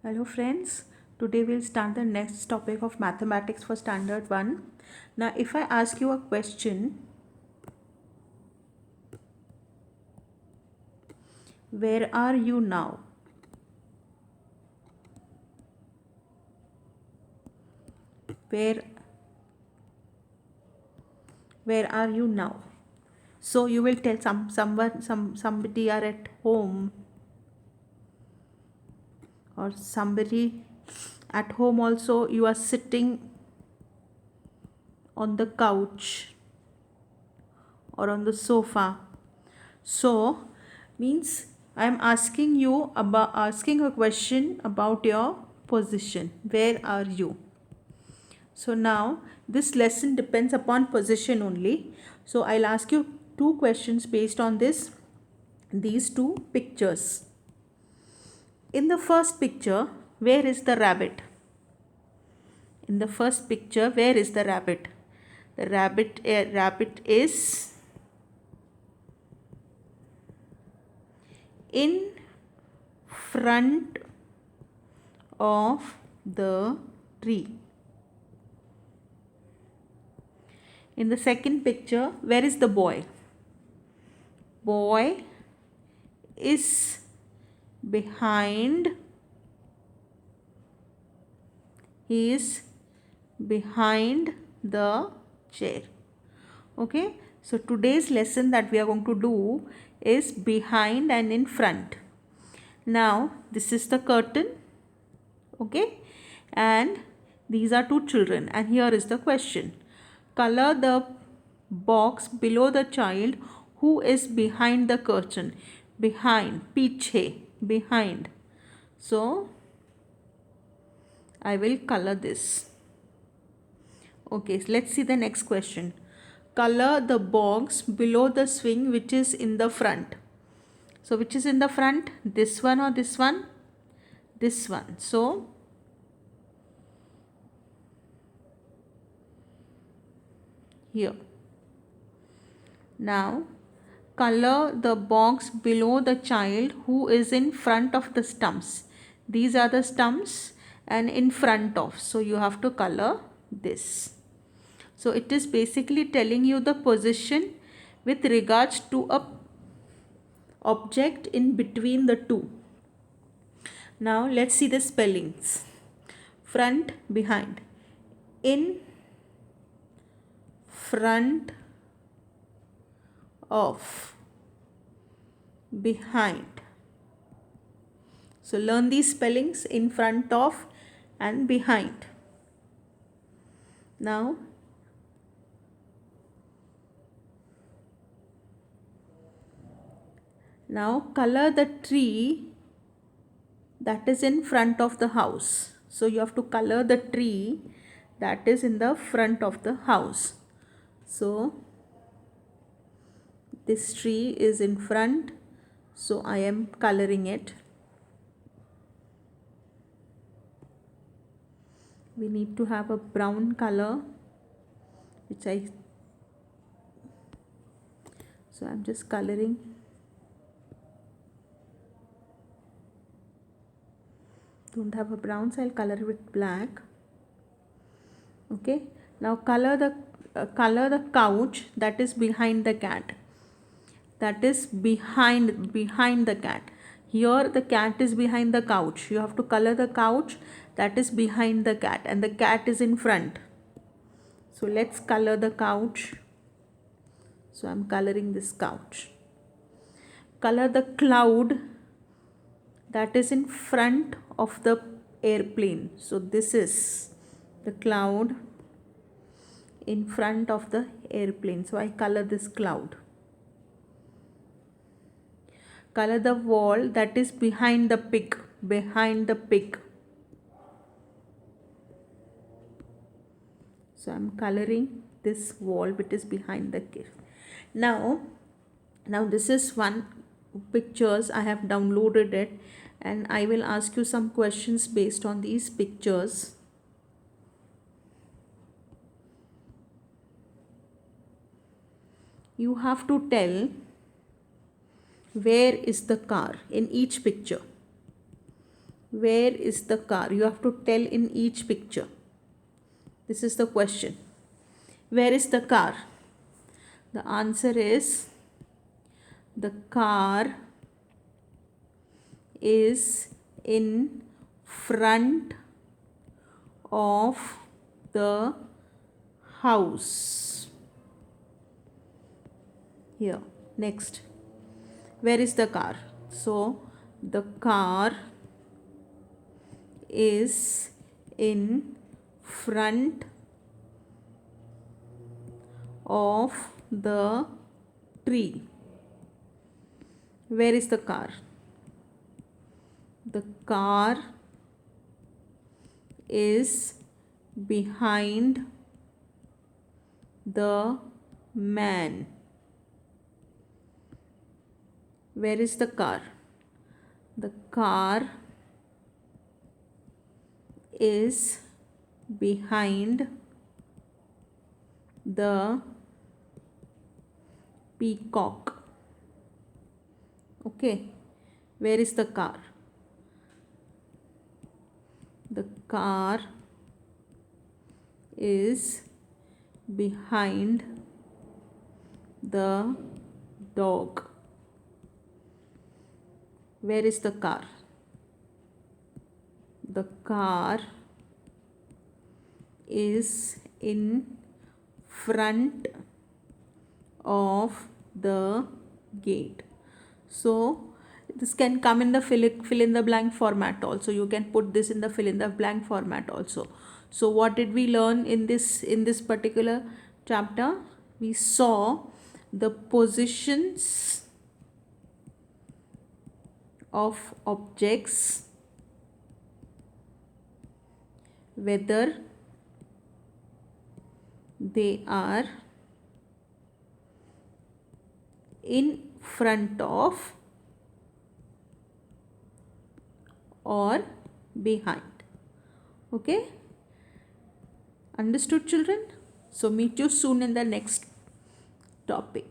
Hello friends, today we'll start the next topic of mathematics for standard 1. Now if I ask you a question, where are you now? Where where are you now? So you will tell somebody are at home, or somebody at home also you are sitting on the couch or on the sofa. So means I am asking a question about your position. Where are you? So now this lesson depends upon position only. So I'll ask you two questions based on these two pictures. In the first picture, where is the rabbit? In the first picture, where is the rabbit? The rabbit is in front of the tree. In the second picture, where is the boy? Boy is behind, he is behind the chair. Okay, so today's lesson that we are going to do is behind and in front. Now this is the curtain, okay, and these are two children, and here is the question. Color the box below the child who is behind the curtain. Behind, piche, behind. So I will color this. Okay, so let's see the next question. Color the box below the swing which is in the front. So which is in the front? This one or this one? This one. So here. Now color the box below the child who is in front of the stumps. These are the stumps and in front of. So you have to color this. So it is basically telling you the position with regards to a object in between the two. Now let's see the spellings. Front, behind. In front of, behind. So learn these spellings, in front of and behind. Now color the tree that is in front of the house. So you have to color the tree that is in the front of the house. So this tree is in front, so I am coloring it. We need to have a brown color, so I'm just coloring. Don't have a brown, so I'll color it with black. Okay, now color the couch that is behind the cat. That is behind the cat. Here the cat is behind the couch. You have to color the couch that is behind the cat, and the cat is in front. So let's color the couch. So I'm coloring this couch. Color the cloud that is in front of the airplane. So this is the cloud in front of the airplane. So I color this cloud. Color the wall that is behind the pig. So I'm coloring this wall which is behind the pig. Now this is one pictures. I have downloaded it, and I will ask you some questions based on these pictures. You have to tell where is the car in each picture. Where is the car? You have to tell in each picture. This is the question. Where is the car? The answer is the car is in front of the house. Here. Next. Where is the car? So the car is in front of the tree. Where is the car? The car is behind the man. Where is the car? The car is behind the peacock. Okay. Where is the car? The car is behind the dog. Where is the car? The car is in front of the gate. So this can come in the fill in the blank format also. You can put this in the fill in the blank format also. So what did we learn in this particular chapter? We saw the positions of objects, whether they are in front of or behind. Okay, understood, children? So meet you soon in the next topic.